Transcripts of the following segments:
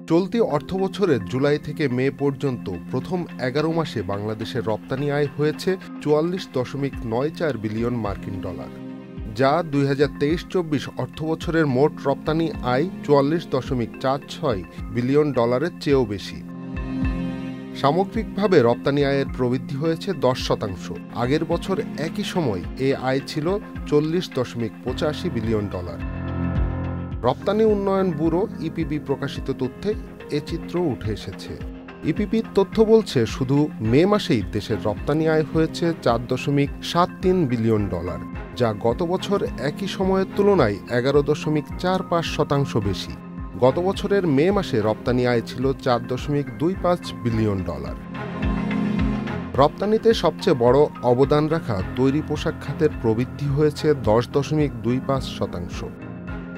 চলতি অর্থবছরের জুলাই থেকে মে পর্যন্ত প্রথম 11 মাসে বাংলাদেশের রপ্তানি আয় হয়েছে 44.94 বিলিয়ন মার্কিন ডলার, যা 2023-24 অর্থবছরের মোট রপ্তানি আয় 44.46 বিলিয়ন ডলারের চেয়েও বেশি। সামগ্রিকভাবে রপ্তানি আয়ের প্রবৃদ্ধি হয়েছে 10%। আগের বছর একই সময় এ আয় ছিল 40.85 বিলিয়ন ডলার। রপ্তানি উন্নয়ন ব্যুরো ইপিবি প্রকাশিত তথ্যে এ চিত্র উঠে এসেছে। ইপিবির তথ্য বলছে, শুধু মে মাসেই দেশের রপ্তানি আয় হয়েছে 4.73 বিলিয়ন ডলার, যা গত বছর একই সময়ের তুলনায় 11.45% বেশি। গত বছরের মে মাসে রপ্তানি আয় ছিল 4.25 বিলিয়ন ডলার। রপ্তানিতে সবচেয়ে বড় অবদান রাখা তৈরি পোশাক খাতের প্রবৃদ্ধি হয়েছে 10.25%।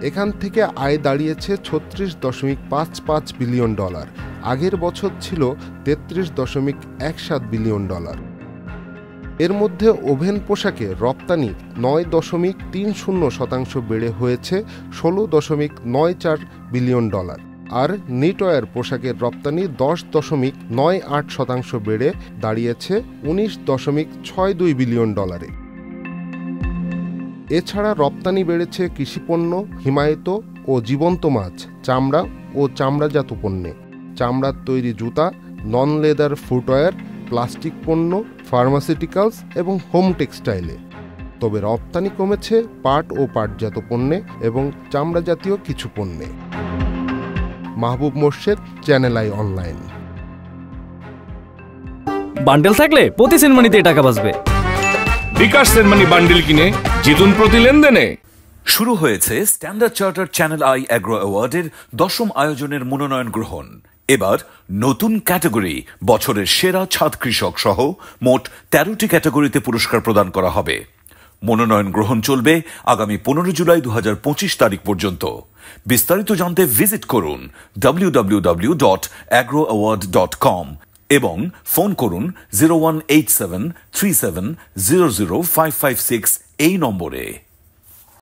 এখান থেকে আয় দাঁড়িয়েছে 36.55 বিলিয়ন ডলার। আগের বছর ছিল 33.17 বিলিয়ন ডলার। এর মধ্যে ওভেন পোশাকে রপ্তানি 9.30% বেড়ে হয়েছে 16.94 বিলিয়ন ডলার, আর নিটওয়্যার পোশাকের রপ্তানি 10.98% বেড়ে দাঁড়িয়েছে 19.62 বিলিয়ন ডলারে। এছাড়া রপ্তানি বেড়েছে কৃষিপণ্য, হিমায়িত ও জীবন্ত মাছ, চামড়া ও চামড়াজাত পণ্যে, চামড়ার তৈরি জুতা, নন লেদার ফুটওয়্যার, প্লাস্টিক পণ্য, ফার্মাসিউটিক্যালস এবং হোম টেক্সটাইলে। তবে রপ্তানি কমেছে পাট ও পাটজাত পণ্যে এবং চামড়া জাতীয় কিছু পণ্যে। Mahbub Morshed, Channel i online. Bundle থাকলে প্রতি সেনমানিতে টাকা বাঁচবে। বিকাশ সেনমানি বান্ডেল কিনে জিতুন প্রতি লেনদেনে। শুরু হয়েছে Standard Charter Channel i agro অ্যাওয়ার্ডের 10ম আয়োজনের মনোনয়ন গ্রহণ। এবার নতুন ক্যাটাগরি বছরের সেরা ছাদ কৃষক সহ মোট 13টি ক্যাটাগরিতে পুরস্কার প্রদান করা হবে। মনোনয়ন গ্রহণ চলবে আগামী 15 জুলাই 2025 তারিখ পর্যন্ত। বিস্তারিত জানতে ভিজিট করুন www.agroaward.com এবং ফোন করুন 018737000556 এই নম্বরে।